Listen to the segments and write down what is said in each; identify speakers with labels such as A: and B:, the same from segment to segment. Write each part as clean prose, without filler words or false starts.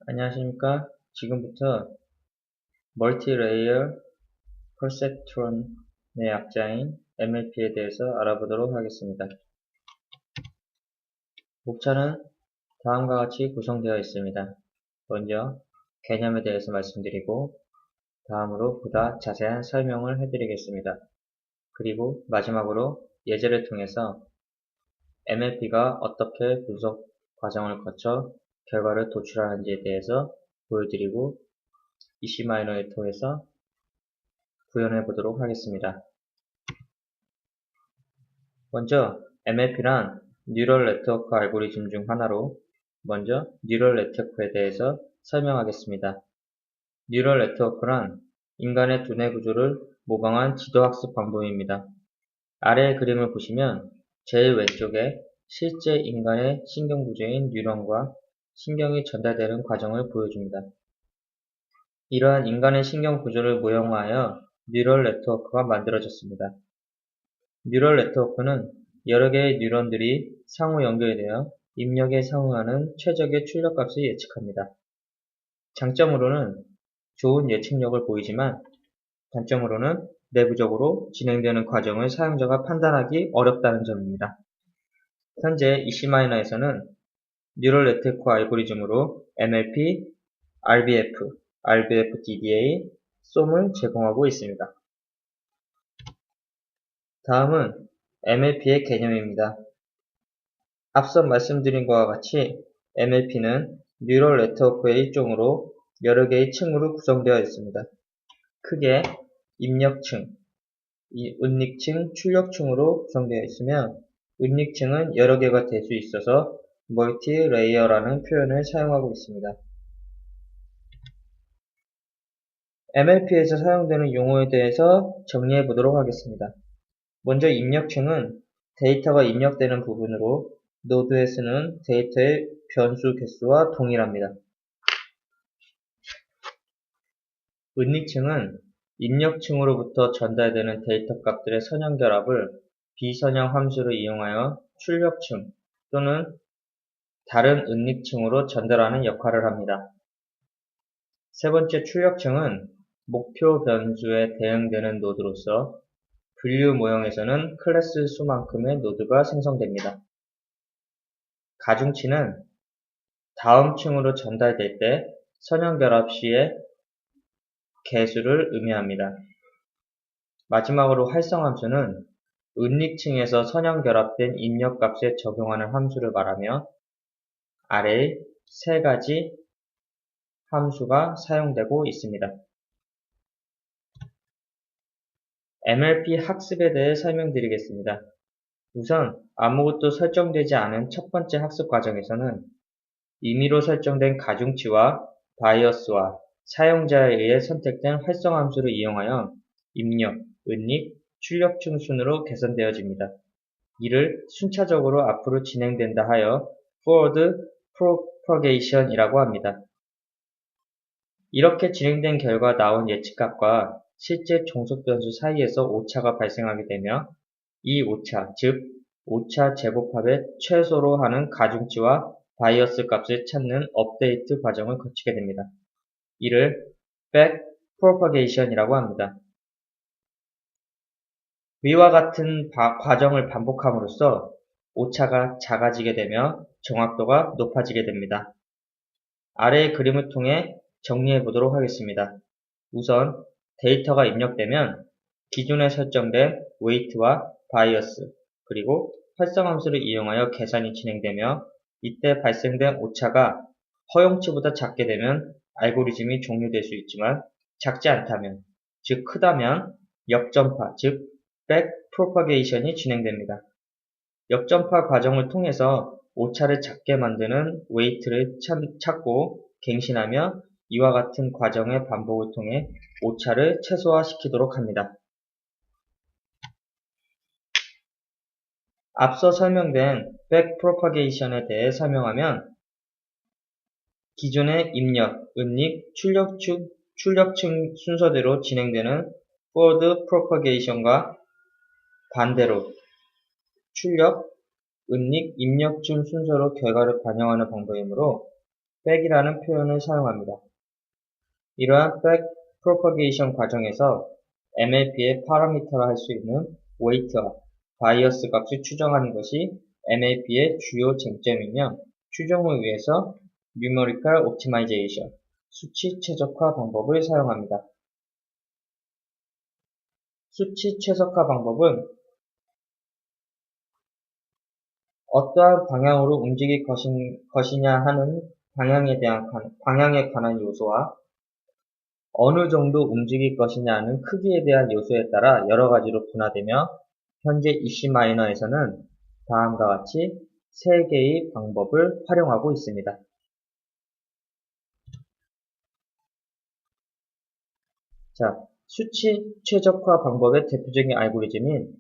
A: 안녕하십니까. 지금부터 멀티레이어 퍼셉트론의 약자인 MLP에 대해서 알아보도록 하겠습니다. 목차는 다음과 같이 구성되어 있습니다. 먼저 개념에 대해서 말씀드리고 다음으로 보다 자세한 설명을 해드리겠습니다. 그리고 마지막으로 예제를 통해서 MLP가 어떻게 분석 과정을 거쳐 결과를 도출하는지에 대해서 보여드리고 EC마이너를 통해서 구현해 보도록 하겠습니다. 먼저 MLP란 뉴럴 네트워크 알고리즘 중 하나로 먼저 뉴럴 네트워크에 대해서 설명하겠습니다. 뉴럴 네트워크란 인간의 두뇌 구조를 모방한 지도학습 방법입니다. 아래의 그림을 보시면 제일 왼쪽에 실제 인간의 신경 구조인 뉴런과 신경이 전달되는 과정을 보여줍니다. 이러한 인간의 신경 구조를 모형화하여 뉴럴 네트워크가 만들어졌습니다. 뉴럴 네트워크는 여러 개의 뉴런들이 상호 연결되어 입력에 상응하는 최적의 출력값을 예측합니다. 장점으로는 좋은 예측력을 보이지만 단점으로는 내부적으로 진행되는 과정을 사용자가 판단하기 어렵다는 점입니다. 현재 EC마이너에서는 뉴럴 네트워크 알고리즘으로 MLP, RBF, RBF-DDA, SOM을 제공하고 있습니다. 다음은 MLP의 개념입니다. 앞서 말씀드린 것과 같이 MLP는 뉴럴 네트워크의 일종으로 여러 개의 층으로 구성되어 있습니다. 크게 입력층, 은닉층, 출력층으로 구성되어 있으며 은닉층은 여러 개가 될 수 있어서 멀티레이어라는 표현을 사용하고 있습니다. MLP에서 사용되는 용어에 대해서 정리해 보도록 하겠습니다. 먼저 입력층은 데이터가 입력되는 부분으로 노드에 쓰는 데이터의 변수 개수와 동일합니다. 은닉층은 입력층으로부터 전달되는 데이터 값들의 선형 결합을 비선형 함수를 이용하여 출력층 또는 다른 은닉층으로 전달하는 역할을 합니다. 세 번째 출력층은 목표 변수에 대응되는 노드로서 분류 모형에서는 클래스 수만큼의 노드가 생성됩니다. 가중치는 다음 층으로 전달될 때 선형 결합 시의 개수를 의미합니다. 마지막으로 활성함수는 은닉층에서 선형 결합된 입력값에 적용하는 함수를 말하며 아래의 세 가지 함수가 사용되고 있습니다. MLP 학습에 대해 설명드리겠습니다. 우선 아무것도 설정되지 않은 첫 번째 학습 과정에서는 임의로 설정된 가중치와 바이어스와 사용자에 의해 선택된 활성함수를 이용하여 입력, 은닉, 출력층 순으로 개선되어집니다. 이를 순차적으로 앞으로 진행된다 하여 forward propagation이라고 합니다. 이렇게 진행된 결과 나온 예측값과 실제 종속 변수 사이에서 오차가 발생하게 되며 이 오차, 즉 오차 제곱합의 최소로 하는 가중치와 바이어스 값을 찾는 업데이트 과정을 거치게 됩니다. 이를 back propagation이라고 합니다. 위와 같은 과정을 반복함으로써 오차가 작아지게 되며 정확도가 높아지게 됩니다. 아래의 그림을 통해 정리해 보도록 하겠습니다. 우선 데이터가 입력되면 기존에 설정된 weight와 bias 그리고 활성함수를 이용하여 계산이 진행되며 이때 발생된 오차가 허용치보다 작게 되면 알고리즘이 종료될 수 있지만 작지 않다면, 즉 크다면 역전파, 즉 backpropagation이 진행됩니다. 역전파 과정을 통해서 오차를 작게 만드는 weight를 찾고 갱신하며 이와 같은 과정의 반복을 통해 오차를 최소화시키도록 합니다. 앞서 설명된 backpropagation에 대해 설명하면 기존의 입력, 은닉, 출력층 순서대로 진행되는 forward propagation과 반대로 출력, 은닉, 입력층 순서로 결과를 반영하는 방법이므로 back이라는 표현을 사용합니다. 이러한 back propagation 과정에서 MLP의 파라미터라 할 수 있는 weight와 바이어스 값을 추정하는 것이 MLP의 주요 쟁점이며 추정을 위해서 numerical optimization, 수치 최적화 방법을 사용합니다. 수치 최적화 방법은 어떠한 방향으로 움직일 것이냐 하는 방향에 관한 요소와 어느 정도 움직일 것이냐 하는 크기에 대한 요소에 따라 여러 가지로 분화되며 현재 EC 마이너에서는 다음과 같이 3개의 방법을 활용하고 있습니다. 자, 수치 최적화 방법의 대표적인 알고리즘인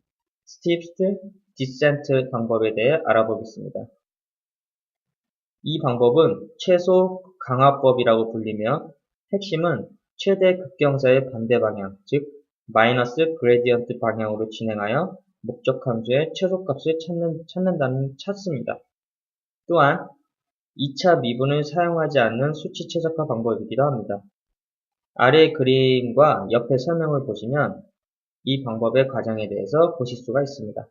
A: 스티프트 디센트 방법에 대해 알아보겠습니다. 이 방법은 최소 강화법이라고 불리며 핵심은 최대 극경사의 반대 방향, 즉 마이너스 그레디언트 방향으로 진행하여 목적 함수의 최소값을 찾습니다. 또한 2차 미분을 사용하지 않는 수치 최적화 방법이기도 합니다. 아래 그림과 옆에 설명을 보시면 이 방법의 과정에 대해서 보실 수가 있습니다.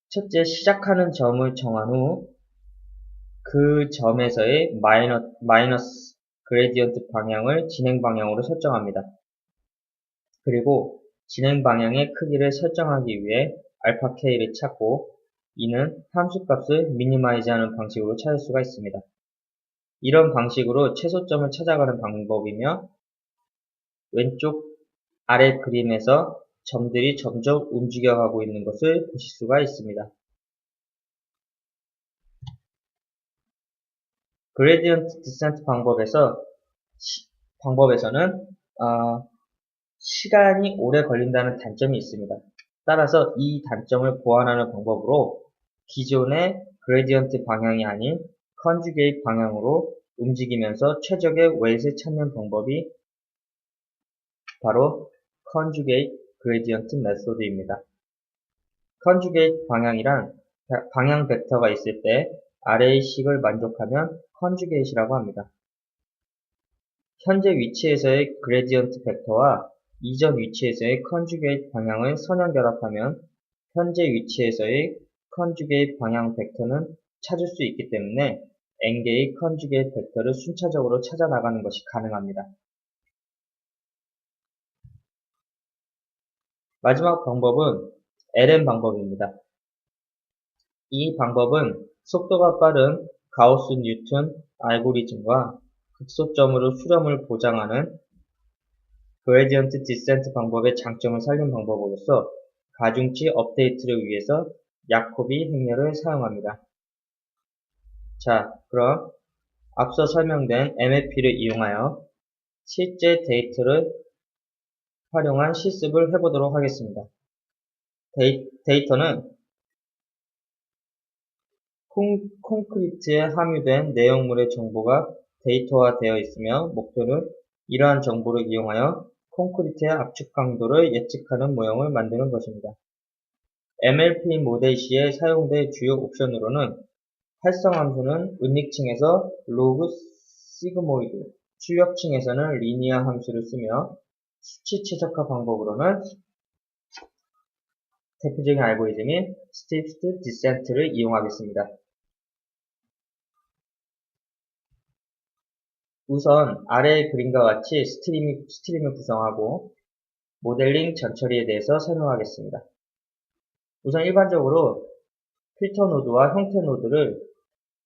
A: 첫째, 시작하는 점을 정한 후 그 점에서의 마이너스 그레디언트 방향을 진행 방향으로 설정합니다. 그리고 진행 방향의 크기를 설정하기 위해 알파 k를 찾고 이는 함수값을 미니마이즈하는 방식으로 찾을 수가 있습니다. 이런 방식으로 최소점을 찾아가는 방법이며 왼쪽 아래 그림에서 점들이 점점 움직여가고 있는 것을 보실 수가 있습니다. 그레디언트 디센트 방법에서는 시간이 오래 걸린다는 단점이 있습니다. 따라서 이 단점을 보완하는 방법으로 기존의 그레디언트 방향이 아닌 컨주게이트 방향으로 움직이면서 최적의 웨이트를 찾는 방법이 바로 컨주게이트 그레디언트 메소드입니다. 컨주게이트 방향이란 방향 벡터가 있을 때 아래의 식을 만족하면 컨주게이트라고 합니다. 현재 위치에서의 그레디언트 벡터와 이전 위치에서의 컨주게이트 방향을 선형결합하면 현재 위치에서의 컨주게이트 방향 벡터는 찾을 수 있기 때문에 n개의 컨주게이트 벡터를 순차적으로 찾아 나가는 것이 가능합니다. 마지막 방법은 LM 방법입니다. 이 방법은 속도가 빠른 가우스 뉴턴 알고리즘과 극소점으로 수렴을 보장하는 그레디언트 디센트 방법의 장점을 살린 방법으로서 가중치 업데이트를 위해서 야코비 행렬을 사용합니다. 자, 그럼 앞서 설명된 MLP를 이용하여 실제 데이터를 활용한 실습을 해보도록 하겠습니다. 데이터는 콘크리트에 함유된 내용물의 정보가 데이터화되어 있으며 목표는 이러한 정보를 이용하여 콘크리트의 압축 강도를 예측하는 모형을 만드는 것입니다. MLP 모델 시에 사용될 주요 옵션으로는 활성함수는 은닉층에서 로그 시그모이드, 출력층에서는 리니어 함수를 쓰며 수치 최적화 방법으로는 대표적인 알고리즘인 스티프트 디센트를 이용하겠습니다. 우선 아래의 그림과 같이 스트림을 구성하고 모델링 전처리에 대해서 설명하겠습니다. 우선 일반적으로 필터 노드와 형태 노드를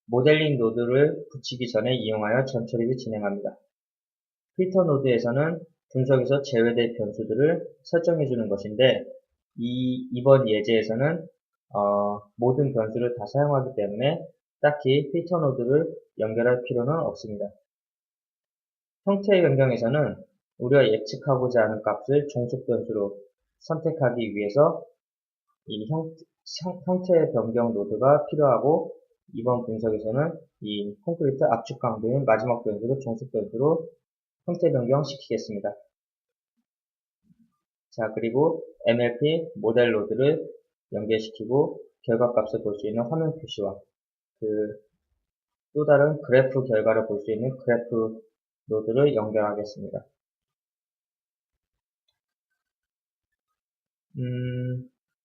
A: 모델링 노드를 붙이기 전에 이용하여 전처리를 진행합니다. 필터 노드에서는 분석에서 제외될 변수들을 설정해 주는 것인데 이번 예제에서는 모든 변수를 다 사용하기 때문에 딱히 필터 노드를 연결할 필요는 없습니다. 형태의 변경에서는 우리가 예측하고자 하는 값을 종속 변수로 선택하기 위해서 이 형태의 변경 노드가 필요하고 이번 분석에서는 이 콘크리트 압축 강도인 마지막 변수를 종속 변수로 형태 변경 시키겠습니다. 자, 그리고 MLP 모델 노드를 연결시키고 결과값을 볼 수 있는 화면 표시와 또 다른 그래프 결과를 볼 수 있는 그래프 노드를 연결하겠습니다.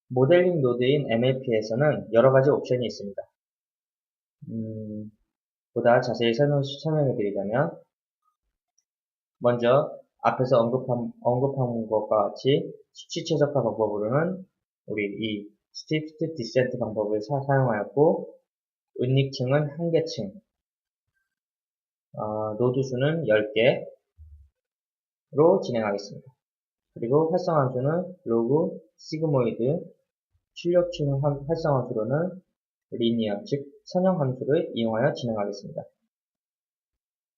A: 모델링 노드인 MLP에서는 여러 가지 옵션이 있습니다. 보다 자세히 설명해 드리자면, 먼저 앞에서 언급한 것과 같이 수치 최적화 방법으로는 우리 이 스위프트 디센트 방법을 사용하였고, 은닉층은 1개층, 노드 수는 10개로 진행하겠습니다. 그리고 활성 함수는 로그, 시그모이드, 출력층 활성 함수로는 리니어, 즉 선형 함수를 이용하여 진행하겠습니다.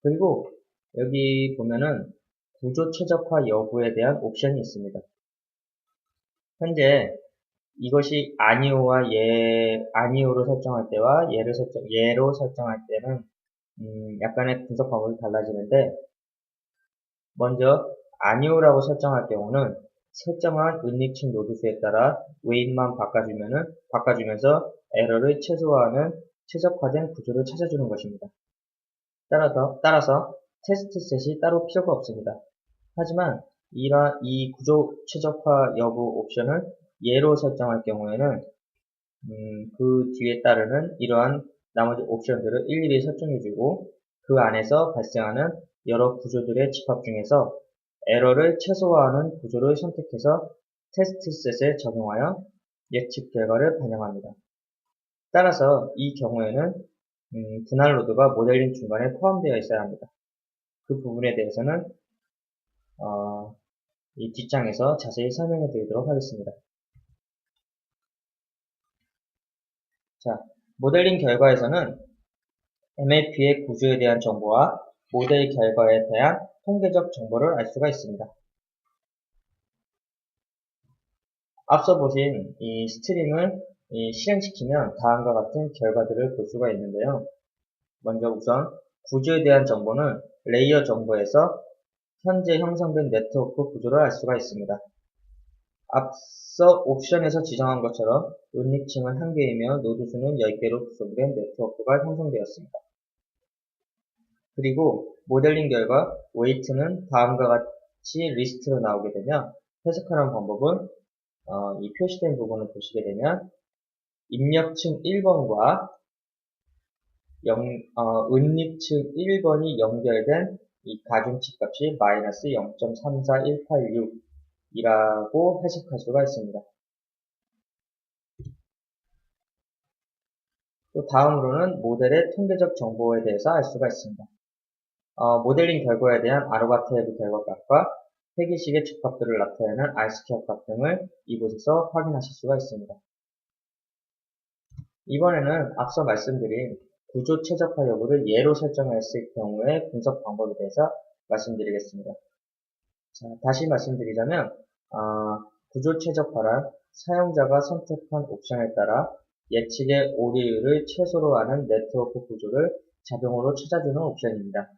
A: 그리고 여기 보면은 구조 최적화 여부에 대한 옵션이 있습니다. 현재 이것이 아니오로 설정할 때와 예로 설정할 때는 약간의 분석 방법이 달라지는데, 먼저 아니오라고 설정할 경우는 설정한 은닉층 노드수에 따라 웨이트만 바꿔주면서 에러를 최소화하는 최적화된 구조를 찾아주는 것입니다. 따라서 테스트 셋이 따로 필요가 없습니다. 하지만 이 구조 최적화 여부 옵션을 예로 설정할 경우에는 그 뒤에 따르는 이러한 나머지 옵션들을 일일이 설정해주고, 그 안에서 발생하는 여러 구조들의 집합 중에서 에러를 최소화하는 구조를 선택해서 테스트 셋에 적용하여 예측 결과를 반영합니다. 따라서 이 경우에는 분할 노드가 모델링 중간에 포함되어 있어야 합니다. 그 부분에 대해서는 이 뒷장에서 자세히 설명해 드리도록 하겠습니다. 자, 모델링 결과에서는 MLP의 구조에 대한 정보와 모델 결과에 대한 통계적 정보를 알 수가 있습니다. 앞서 보신 이 스트링을 실행시키면 다음과 같은 결과들을 볼 수가 있는데요. 먼저 우선 구조에 대한 정보는 레이어 정보에서 현재 형성된 네트워크 구조를 알 수가 있습니다. 앞서 옵션에서 지정한 것처럼 은닉층은 1개이며 노드수는 10개로 구성된 네트워크가 형성되었습니다. 그리고 모델링 결과 웨이트는 다음과 같이 리스트로 나오게 되면 해석하는 방법은 이 표시된 부분을 보시게 되면 입력층 1번과 은닉층 1번이 연결된 이 가중치 값이 마이너스 0.34186 이라고 해석할 수가 있습니다. 또 다음으로는 모델의 통계적 정보에 대해서 알 수가 있습니다. 모델링 결과에 대한 아로가테브 결과값과 회계식의 적합도를 나타내는 RS퀘어 값 등을 이곳에서 확인하실 수가 있습니다. 이번에는 앞서 말씀드린 구조 최적화 여부를 예로 설정했을 경우의 분석 방법에 대해서 말씀드리겠습니다. 자, 다시 말씀드리자면 구조 최적화란 사용자가 선택한 옵션에 따라 예측의 오류율을 최소로 하는 네트워크 구조를 자동으로 찾아주는 옵션입니다.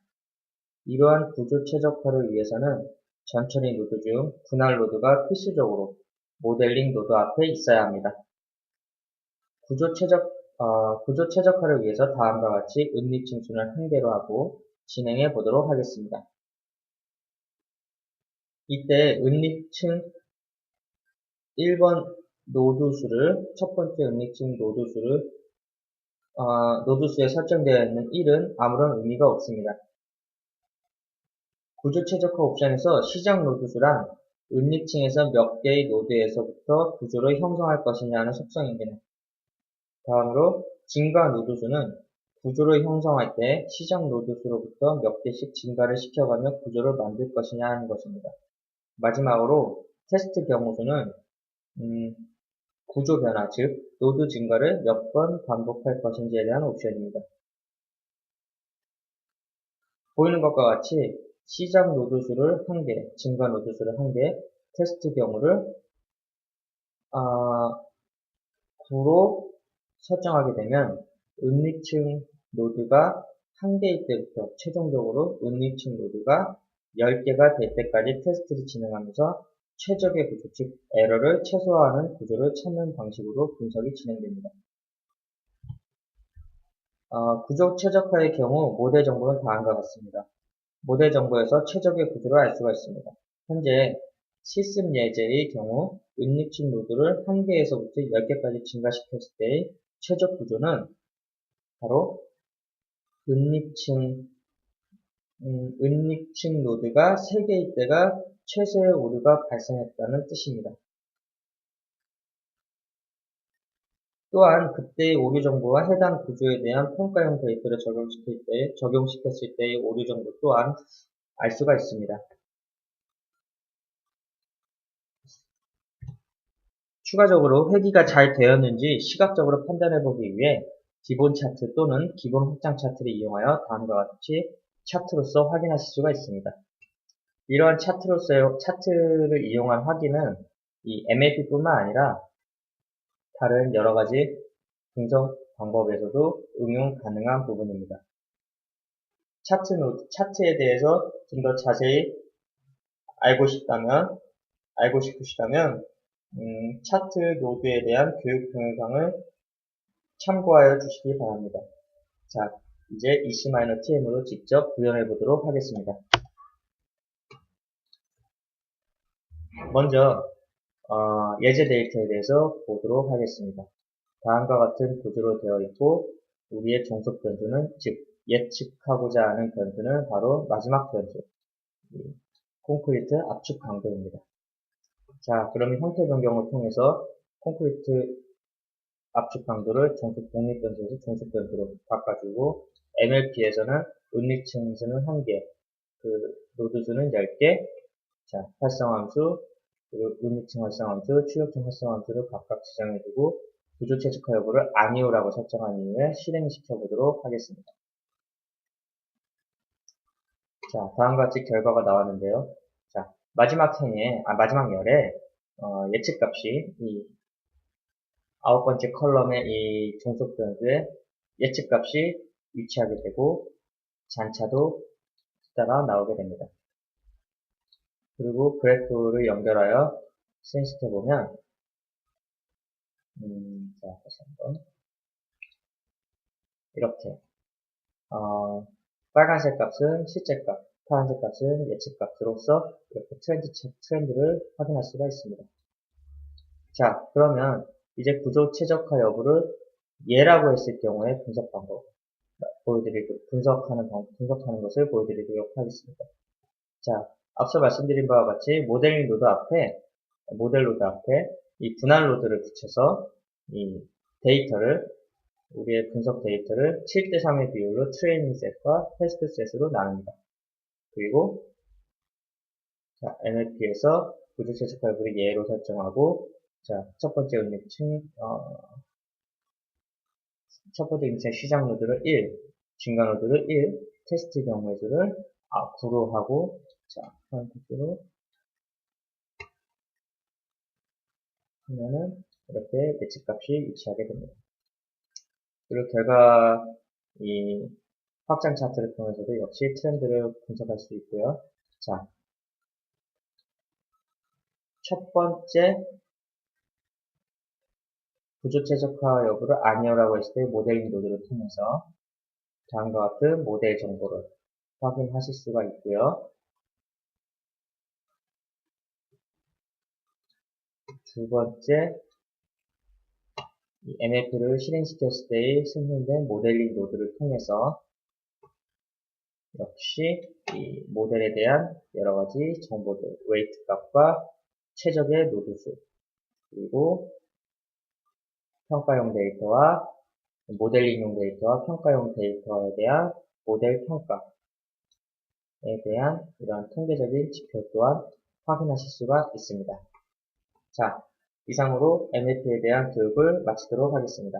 A: 이러한 구조 최적화를 위해서는 전처리 노드 중 분할 노드가 필수적으로 모델링 노드 앞에 있어야 합니다. 구조 최적화를 위해서 다음과 같이 은닉층 수는 1개로 하고 진행해 보도록 하겠습니다. 이때 은닉층 1번 첫 번째 은닉층 노드수에 설정되어 있는 1은 아무런 의미가 없습니다. 구조 최적화 옵션에서 시작 노드수란 은닉층에서 몇 개의 노드에서부터 구조를 형성할 것이냐는 속성입니다. 다음으로 증가 노드수는 구조를 형성할 때 시작 노드수로부터 몇 개씩 증가를 시켜가며 구조를 만들 것이냐 하는 것입니다. 마지막으로 테스트 경우수는 구조 변화, 즉 노드 증가를 몇 번 반복할 것인지에 대한 옵션입니다. 보이는 것과 같이 시작 노드수를 1개, 증가 노드수를 1개, 테스트 경우를 9로 설정하게 되면 은닉층 노드가 1개일 때부터 최종적으로 은닉층 노드가 10개가 될 때까지 테스트를 진행하면서 최적의 구조, 즉 에러를 최소화하는 구조를 찾는 방식으로 분석이 진행됩니다. 구조 최적화의 경우 모델 정보는 다음과 같습니다. 모델 정보에서 최적의 구조를 알 수가 있습니다. 현재 실습 예제의 경우 은닉층 노드를 1개에서부터 10개까지 증가시켰을 때의 최적 구조는 바로 은닉층 노드가 3개일 때가 최소의 오류가 발생했다는 뜻입니다. 또한 그때의 오류 정보와 해당 구조에 대한 평가형 데이터를 적용시켰을 때의 오류 정보 또한 알 수가 있습니다. 추가적으로 회귀가 잘 되었는지 시각적으로 판단해보기 위해 기본 차트 또는 기본 확장 차트를 이용하여 다음과 같이 차트로서 확인하실 수가 있습니다. 이러한 차트를 이용한 확인은 이 MLP뿐만 아니라 다른 여러가지 분석 방법에서도 응용 가능한 부분입니다. 차트에 대해서 좀 더 자세히 알고 싶으시다면 차트 노드에 대한 교육 동영상을 참고하여 주시기 바랍니다. 자, 이제 EC-TM으로 직접 구현해 보도록 하겠습니다. 먼저 예제 데이터에 대해서 보도록 하겠습니다. 다음과 같은 구조로 되어 있고 우리의 종속 변수는 즉 예측하고자 하는 변수는 바로 마지막 변수 콘크리트 압축 강도입니다. 자, 그러면 형태 변경을 통해서 콘크리트 압축 강도를 종속 독립 변수에서 종속 변수로 바꿔주고 MLP에서는 은닉층 수는 1개, 노드 수는 10개, 자, 활성함수, 그리고 은닉층 활성함수, 출력층 활성함수를 각각 지정해두고 구조 최적화 여부를 아니오라고 설정한 이후에 실행시켜 보도록 하겠습니다. 자, 다음과 같이 결과가 나왔는데요. 자, 마지막 열에 예측값이 이 9번째 컬럼의 이 종속 변수의 예측값이 위치하게 되고 잔차도 숫자가 나오게 됩니다. 그리고 그래프를 연결하여 실행시켜보면 자, 다시 한번 이렇게 빨간색 값은 실제값, 파란색 값은 예측값으로서 이렇게 트렌드를 확인할 수가 있습니다. 자, 그러면 이제 구조 최적화 여부를 예라고 했을 경우에 분석 방법 분석하는 것을 보여드리도록 하겠습니다. 자, 앞서 말씀드린 바와 같이 모델 노드 앞에 이 분할 로드를 붙여서 이 우리의 분석 데이터를 7:3의 비율로 트레이닝 셋과 테스트 셋으로 나눕니다. 그리고 자, NLP에서 구조 최적화 여부를 예로 설정하고 자, 첫 번째 은닉층 시작 노드를 1, 중간 노드를 1, 테스트 경우의 수를 9로 하고 자, 선택으로 하면은 이렇게 예측값이 위치하게 됩니다. 그리고 이 확장 차트를 통해서도 역시 트렌드를 분석할 수 있고요. 자, 첫 번째 구조 최적화 여부를 아니오라고 했을 때 모델링 노드를 통해서 다음과 같은 모델 정보를 확인하실 수가 있고요. 두 번째, 이 MF를 실행시켰을 때의 생성된 모델링 노드를 통해서 역시 이 모델에 대한 여러가지 정보들, 웨이트 값과 최적의 노드 수, 그리고 평가용 데이터와 모델링용 데이터와 평가용 데이터에 대한 모델 평가에 대한 이러한 통계적인 지표 또한 확인하실 수가 있습니다. 자, 이상으로 MLP에 대한 교육을 마치도록 하겠습니다.